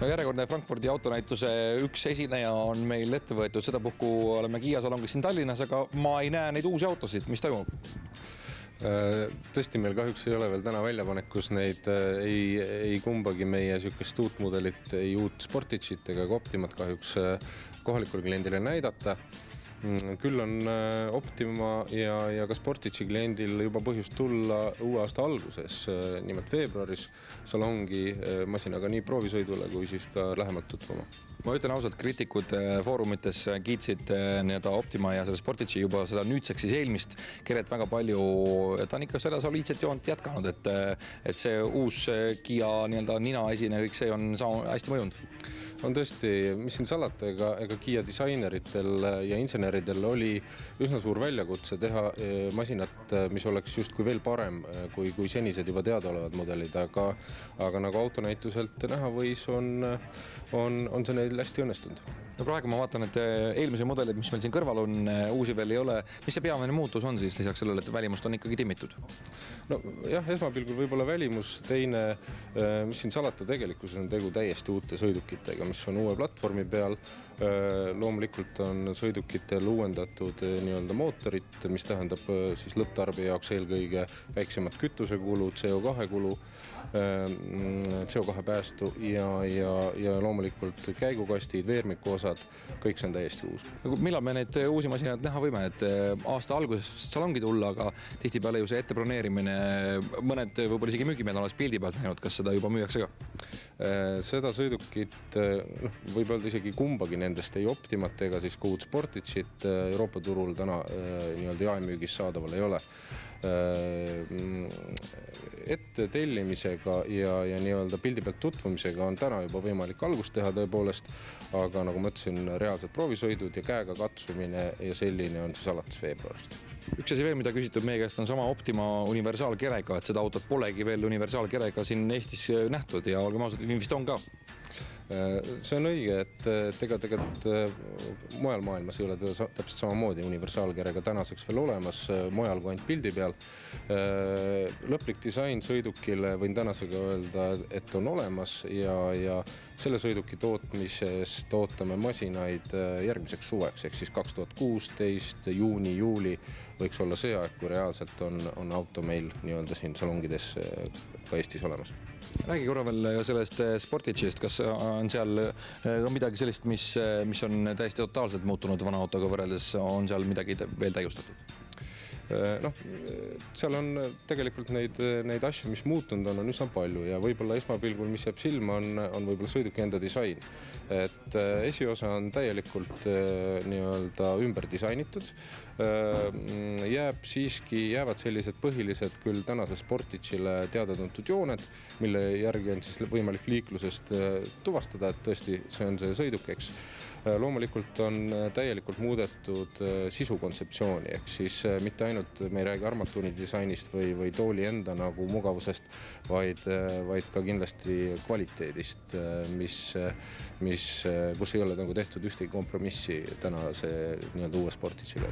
No järjekordne Frankfurdi autonäituse üks esineja on meil ette võetud, sedapuhku oleme Kiia salongis siin Tallinnas, aga ma ei näe neid uusi autosid, mis toimub? Tõesti, meil kahjuks ei ole veel täna väljapanekus neid ei kumbagi meie sükest uut mudelit, ei uut Sportageit ega Optimat kahjuks kohalikule kliendile näidata. Küll on Optima ja ka Sportagei kliendil juba põhjust tulla uue aasta alguses, nimelt veebruaris salongi masinaga nii proovisõidule kui siis ka lähemalt tutvuma. Ma ütlen ausalt, kriitikud foorumites kiitsid Optima ja selle Sportagei juba seda nüüdseks siis eelmist keret väga palju, et on ikka seda soliidset joont jätkanud, et see uus Kiia nina esinerik, see on hästi mõjunud. On tõesti, mis siin salata, ega Kiia disaineritel ja inseneridel oli üsna suur väljakutse teha masinat, mis oleks justkui veel parem kui senised juba teada olevad modelid, aga nagu autonäituselt näha võis, on see neil hästi õnnestunud. No praegu ma vaatan, et eelmise modelid, mis meil siin kõrval on, uusi veel ei ole. Mis see peamine muutus on siis lisaks sellele, et välimust on ikkagi timmitud? No jah, esmapilgul võib-olla välimus, teine, mis siin salata tegelikkuses on tegu täiesti uute sõidukitega, mis on uue platvormi peal. Loomulikult on sõidukitel uuendatud nii-öelda mootorit, mis tähendab siis lõpptarbija jaoks eelkõige väiksemat kütusekulu, CO2 kulu, CO2 päästu ja loomulikult käigukastid, veermiku osad, kõik see on täiesti uus. Millal me neid uusi masinad näha võime, et aasta alguses salongi tulla, aga tihtipeale ju see ettebroneerimine, mõned võib-olla isegi müügimehed oleks pildi pealt näinud, kas seda juba müüakse ka? Seda sõidukit, võib öelda isegi kumbagi nendest ei Optimat ega siis uut Sportageit Euroopa turul täna nii-öelda jaemüügis saadaval ei ole. Ette tellimisega ja nii-öelda pildi pealt tutvumisega on täna juba võimalik algust teha tõepoolest, aga nagu ma ütlesin, reaalsed proovisõidud ja käega katsumine ja selline on siis alates veebruarist. Üks asi veel, mida küsitud meie käest on sama Optima universaalkerega, et seda autot polegi veel universaalkerega siin Eestis nähtud ja olgem ausad, vist on ka. See on õige, et tegelikult mujal maailmas ei ole täpselt samamoodi universaalkerega tänaseks veel olemas, mujal kui ainult pildi peal. Lõplik disain sõidukile võin tänasega öelda, et on olemas ja selle sõiduki tootmisest ootame masinaid järgmiseks suveks, ehk siis 2016 juuni-juuli võiks olla see aeg, kui reaalselt on auto meil nii-öelda siin salongides ka Eestis olemas. Räägi korra veel sellest Sportageist, kas on seal midagi sellist, mis on täiesti totaalselt muutunud vana autoga võrreldes, on seal midagi veel täiustatud? Seal on tegelikult neid asju, mis muutunud on üsna palju ja võib-olla esmapilgul, mis jääb silma, on võib-olla sõiduki enda disain. Et esiosa on täielikult nii-öelda ümber disainitud. Jäävad sellised põhilised küll tänase Sportageile teada-tuntud jooned, mille järgi on siis võimalik liiklusest tuvastada, et tõesti see on see sõiduk, eks. Loomulikult on täielikult muudetud sisukontseptsiooni, ehk siis mitte ainult me ei räägi armatuuri disainist või tooli enda nagu mugavusest, vaid ka kindlasti kvaliteedist, kus ei ole tehtud ühtegi kompromissi tänase nii-öelda uue Sportageiga.